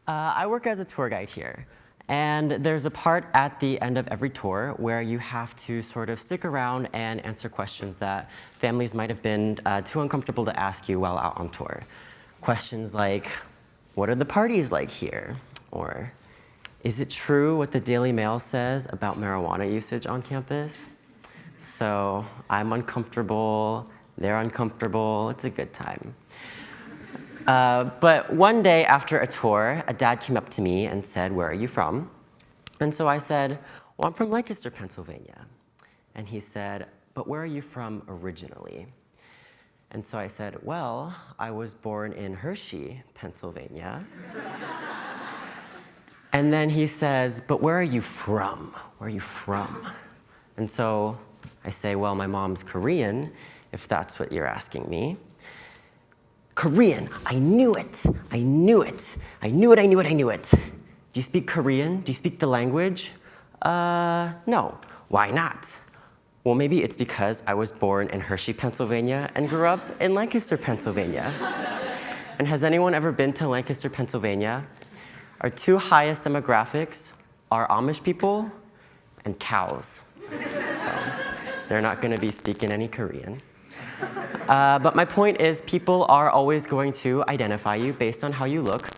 I work as a tour guide here. And there's a part at the end of every tour where you have to sort of stick around and answer questions that families might have been too uncomfortable to ask you while out on tour. Questions like, what are the parties like here? Or, is it true what the Daily Mail says about marijuana usage on campus? So I'm uncomfortable, they're uncomfortable, it's a good time. But one day after a tour, a dad came up to me and said, "Where are you from?" And so I said, "Well, I'm from Lancaster, Pennsylvania." And he said, "But where are you from originally?" And so I said, "Well, I was born in Hershey, Pennsylvania." And then he says, "But where are you from? Where are you from?" And so I say, "Well, my mom's Korean, if that's what you're asking me." Korean, I knew it, I knew it, I knew it, I knew it, I knew it. Do you speak Korean? Do you speak the language? No. Why not? Well, maybe it's because I was born in Hershey, Pennsylvania and grew up in Lancaster, Pennsylvania. And has anyone ever been to Lancaster, Pennsylvania? Our two highest demographics are Amish people and cows. So they're not gonna be speaking any Korean. But my point is, people are always going to identify you based on how you look,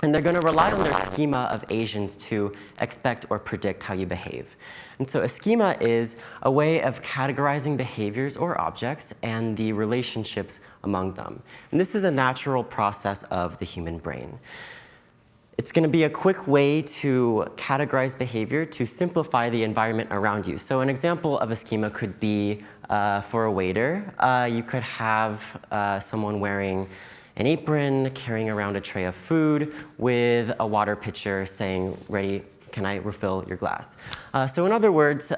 and they're going to rely on their schema of Asians to expect or predict how you behave. And so a schema is a way of categorizing behaviors or objects and the relationships among them. And this is a natural process of the human brain. It's going to be a quick way to categorize behavior to simplify the environment around you. So an example of a schema could be for a waiter. You could have someone wearing an apron, carrying around a tray of food with a water pitcher saying, "Ready, can I refill your glass?" So in other words,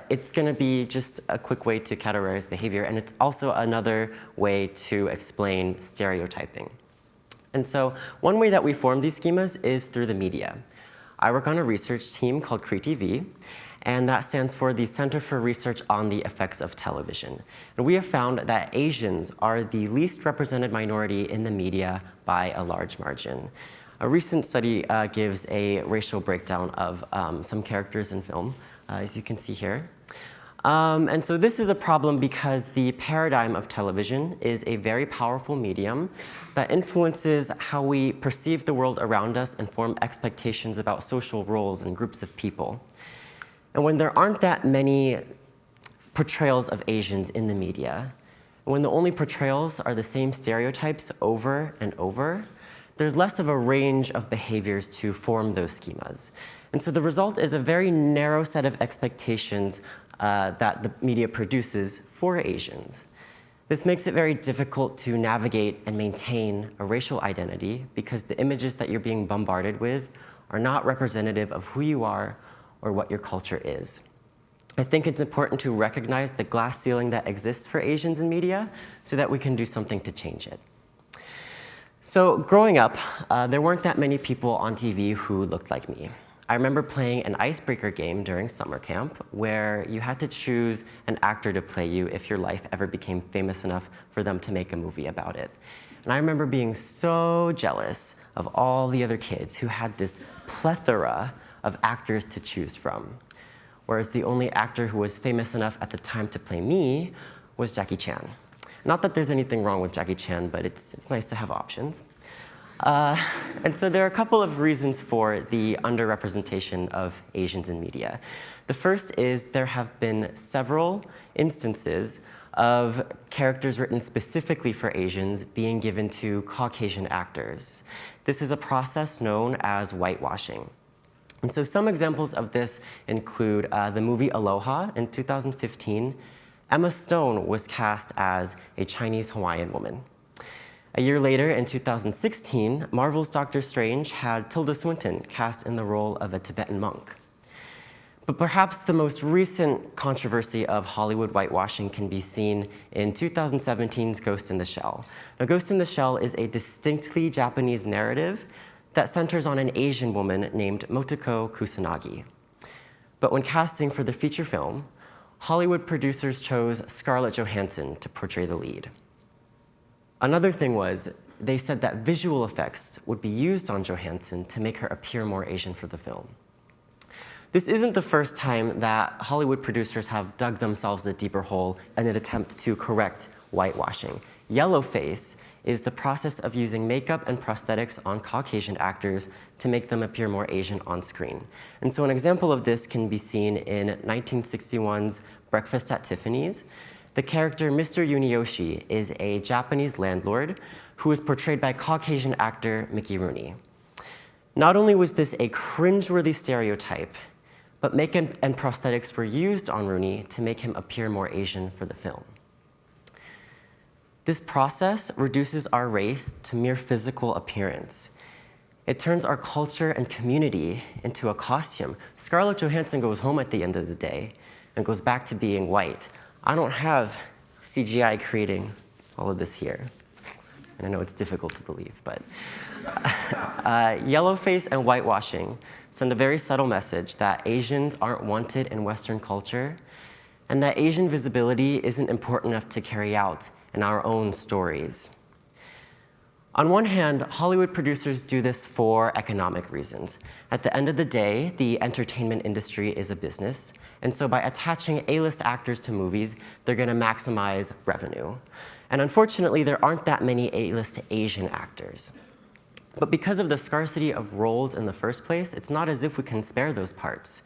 it's going to be just a quick way to categorize behavior, and it's also another way to explain stereotyping. And so one way that we form these schemas is through the media. I work on a research team called CRETV, and that stands for the Center for Research on the Effects of Television. And we have found that Asians are the least represented minority in the media by a large margin. A recent study gives a racial breakdown of some characters in film, as you can see here. And so this is a problem because the paradigm of television is a very powerful medium that influences how we perceive the world around us and form expectations about social roles and groups of people. And when there aren't that many portrayals of Asians in the media, and when the only portrayals are the same stereotypes over and over, there's less of a range of behaviors to form those schemas. And so the result is a very narrow set of expectations that the media produces for Asians. This makes it very difficult to navigate and maintain a racial identity because the images that you're being bombarded with are not representative of who you are or what your culture is. I think it's important to recognize the glass ceiling that exists for Asians in media so that we can do something to change it. So growing up, there weren't that many people on TV who looked like me. I remember playing an icebreaker game during summer camp where you had to choose an actor to play you if your life ever became famous enough for them to make a movie about it. And I remember being so jealous of all the other kids who had this plethora of actors to choose from, whereas the only actor who was famous enough at the time to play me was Jackie Chan. Not that there's anything wrong with Jackie Chan, but it's nice to have options. And so there are a couple of reasons for the underrepresentation of Asians in media. The first is there have been several instances of characters written specifically for Asians being given to Caucasian actors. This is a process known as whitewashing. And so some examples of this include the movie Aloha in 2015. Emma Stone was cast as a Chinese Hawaiian woman. A year later, in 2016, Marvel's Doctor Strange had Tilda Swinton cast in the role of a Tibetan monk. But perhaps the most recent controversy of Hollywood whitewashing can be seen in 2017's Ghost in the Shell. Now, Ghost in the Shell is a distinctly Japanese narrative that centers on an Asian woman named Motoko Kusanagi. But when casting for the feature film, Hollywood producers chose Scarlett Johansson to portray the lead. Another thing was, they said that visual effects would be used on Johansson to make her appear more Asian for the film. This isn't the first time that Hollywood producers have dug themselves a deeper hole in an attempt to correct whitewashing. Yellowface is the process of using makeup and prosthetics on Caucasian actors to make them appear more Asian on screen. And so an example of this can be seen in 1961's Breakfast at Tiffany's. The character Mr. Yuniyoshi is a Japanese landlord who is portrayed by Caucasian actor Mickey Rooney. Not only was this a cringeworthy stereotype, but makeup and prosthetics were used on Rooney to make him appear more Asian for the film. This process reduces our race to mere physical appearance. It turns our culture and community into a costume. Scarlett Johansson goes home at the end of the day and goes back to being white. I don't have CGI creating all of this here. And I know it's difficult to believe, but yellowface and whitewashing send a very subtle message that Asians aren't wanted in Western culture, and that Asian visibility isn't important enough to carry out in our own stories. On one hand, Hollywood producers do this for economic reasons. At the end of the day, the entertainment industry is a business, and so by attaching A-list actors to movies, they're going to maximize revenue. And unfortunately, there aren't that many A-list Asian actors. But because of the scarcity of roles in the first place, it's not as if we can spare those parts.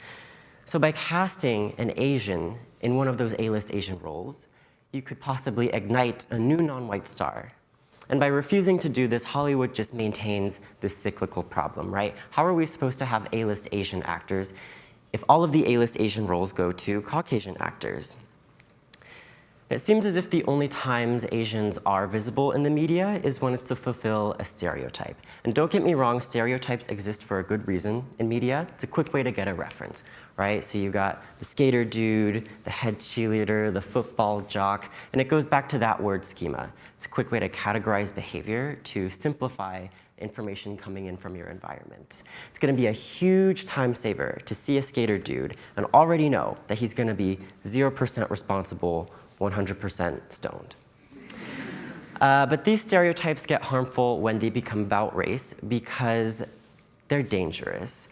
So by casting an Asian in one of those A-list Asian roles, you could possibly ignite a new non-white star. And by refusing to do this, Hollywood just maintains this cyclical problem, right? How are we supposed to have A-list Asian actors if all of the A-list Asian roles go to Caucasian actors? It seems as if the only times Asians are visible in the media is when it's to fulfill a stereotype. And don't get me wrong, stereotypes exist for a good reason in media. It's a quick way to get a reference, right? So you got the skater dude, the head cheerleader, the football jock, and it goes back to that word schema. It's a quick way to categorize behavior, to simplify information coming in from your environment. It's going to be a huge time saver to see a skater dude and already know that he's going to be 0% responsible, 100% stoned. But these stereotypes get harmful when they become about race because they're dangerous.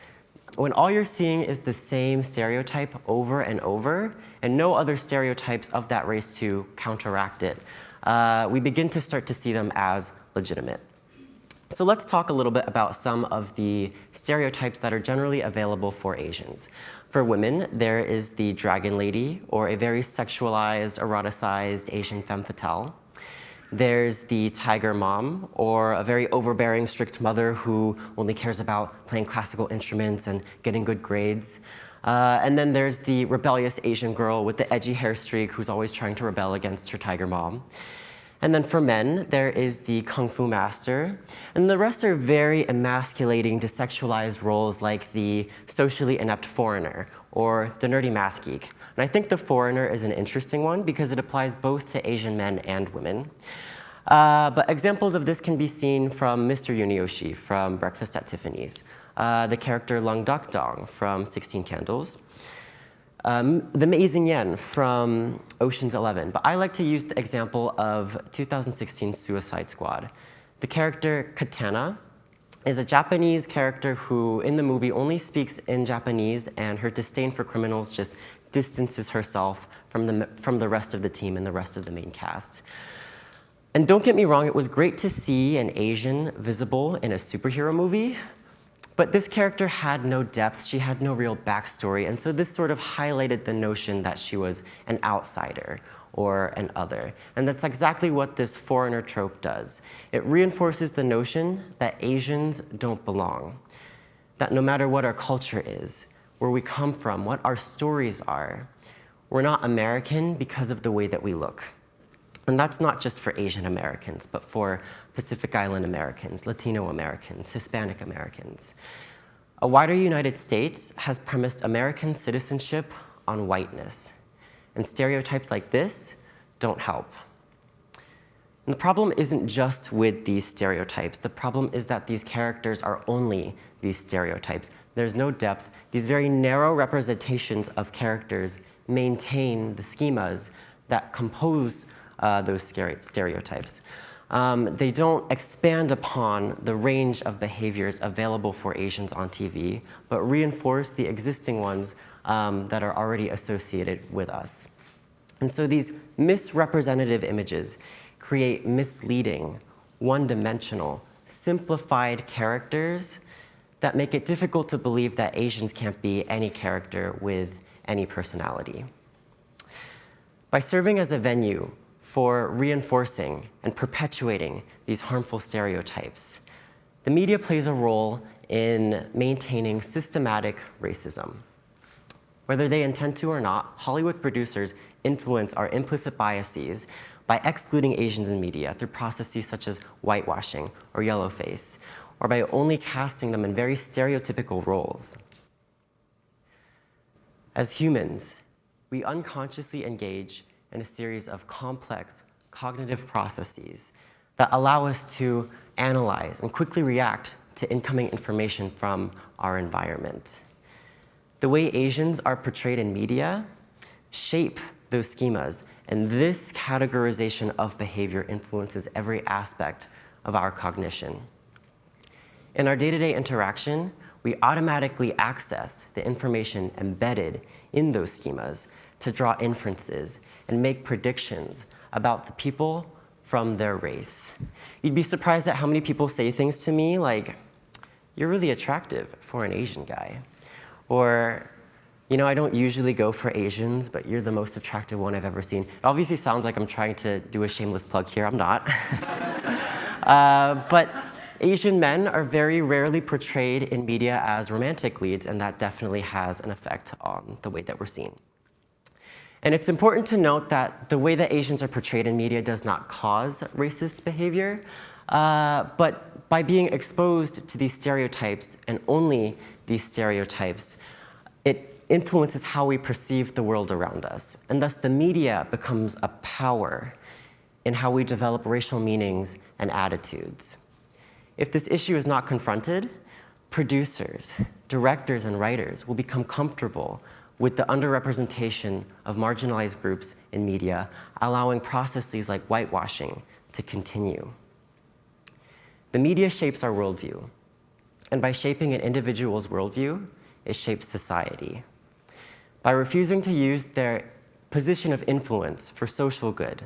When all you're seeing is the same stereotype over and over, and no other stereotypes of that race to counteract it, we begin to start to see them as legitimate. So let's talk a little bit about some of the stereotypes that are generally available for Asians. For women, there is the dragon lady, or a very sexualized, eroticized Asian femme fatale. There's the tiger mom, or a very overbearing, strict mother who only cares about playing classical instruments and getting good grades. And then there's the rebellious Asian girl with the edgy hair streak who's always trying to rebel against her tiger mom. And then for men, there is the kung fu master, and the rest are very emasculating, desexualized roles like the socially inept foreigner or the nerdy math geek. And I think the foreigner is an interesting one because it applies both to Asian men and women. But examples of this can be seen from Mr. Yuniyoshi from Breakfast at Tiffany's, the character Lung Duk Dong from 16 Candles, the Amazing Yen from Ocean's 11, but I like to use the example of 2016 Suicide Squad. The character Katana is a Japanese character who, in the movie, only speaks in Japanese, and her disdain for criminals just distances herself from the rest of the team and the rest of the main cast. And don't get me wrong, it was great to see an Asian visible in a superhero movie, but this character had no depth, she had no real backstory, and so this sort of highlighted the notion that she was an outsider or an other. And that's exactly what this foreigner trope does. It reinforces the notion that Asians don't belong, that no matter what our culture is, where we come from, what our stories are, we're not American because of the way that we look. And that's not just for Asian Americans, but for Pacific Island Americans, Latino Americans, Hispanic Americans. A wider United States has premised American citizenship on whiteness, and stereotypes like this don't help. And the problem isn't just with these stereotypes. The problem is that these characters are only these stereotypes. There's no depth. These very narrow representations of characters maintain the schemas that compose those stereotypes. They don't expand upon the range of behaviors available for Asians on TV, but reinforce the existing ones that are already associated with us. And so these misrepresentative images create misleading, one-dimensional, simplified characters that make it difficult to believe that Asians can't be any character with any personality. By serving as a venue for reinforcing and perpetuating these harmful stereotypes, the media plays a role in maintaining systematic racism. Whether they intend to or not, Hollywood producers influence our implicit biases by excluding Asians in media through processes such as whitewashing or yellowface, or by only casting them in very stereotypical roles. As humans, we unconsciously engage in a series of complex cognitive processes that allow us to analyze and quickly react to incoming information from our environment. The way Asians are portrayed in media shape those schemas, and this categorization of behavior influences every aspect of our cognition. In our day-to-day interaction, we automatically access the information embedded in those schemas to draw inferences and make predictions about the people from their race. You'd be surprised at how many people say things to me like, "You're really attractive for an Asian guy." Or, "You know, I don't usually go for Asians, but you're the most attractive one I've ever seen." It obviously sounds like I'm trying to do a shameless plug here. I'm not. But Asian men are very rarely portrayed in media as romantic leads, and that definitely has an effect on the way that we're seen. And it's important to note that the way that Asians are portrayed in media does not cause racist behavior, but by being exposed to these stereotypes, and only these stereotypes, it influences how we perceive the world around us. And thus the media becomes a power in how we develop racial meanings and attitudes. If this issue is not confronted, producers, directors, and writers will become comfortable with the underrepresentation of marginalized groups in media, allowing processes like whitewashing to continue. The media shapes our worldview, and by shaping an individual's worldview, it shapes society. By refusing to use their position of influence for social good,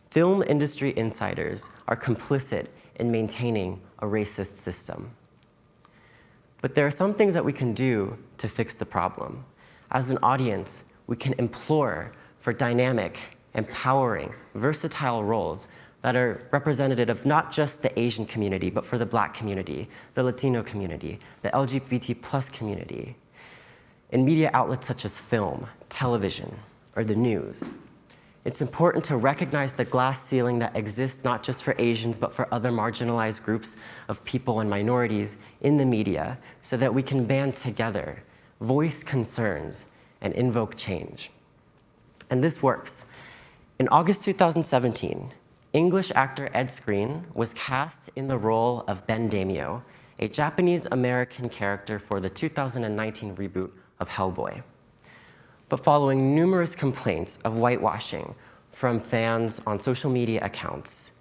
film industry insiders are complicit in maintaining a racist system. But there are some things that we can do to fix the problem. As an audience, we can implore for dynamic, empowering, versatile roles that are representative of not just the Asian community, but for the Black community, the Latino community, the LGBT+ community, in media outlets such as film, television, or the news. It's important to recognize the glass ceiling that exists not just for Asians, but for other marginalized groups of people and minorities in the media, so that we can band together, voice concerns, and invoke change. And this works. In August 2017, English actor Ed Skrein was cast in the role of Ben Daimyo, a Japanese-American character for the 2019 reboot of Hellboy. But following numerous complaints of whitewashing from fans on social media accounts,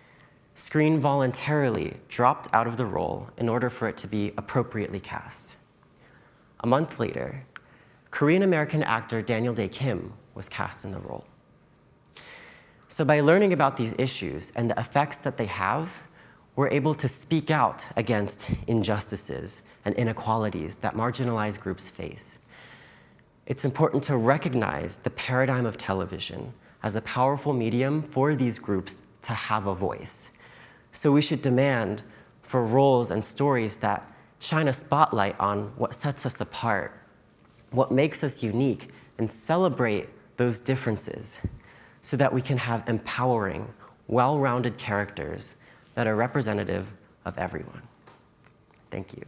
Skrein voluntarily dropped out of the role in order for it to be appropriately cast. A month later, Korean-American actor Daniel Dae Kim was cast in the role. So by learning about these issues and the effects that they have, we're able to speak out against injustices and inequalities that marginalized groups face. It's important to recognize the paradigm of television as a powerful medium for these groups to have a voice. So we should demand for roles and stories that shine a spotlight on what sets us apart, what makes us unique, and celebrate those differences so that we can have empowering, well-rounded characters that are representative of everyone. Thank you.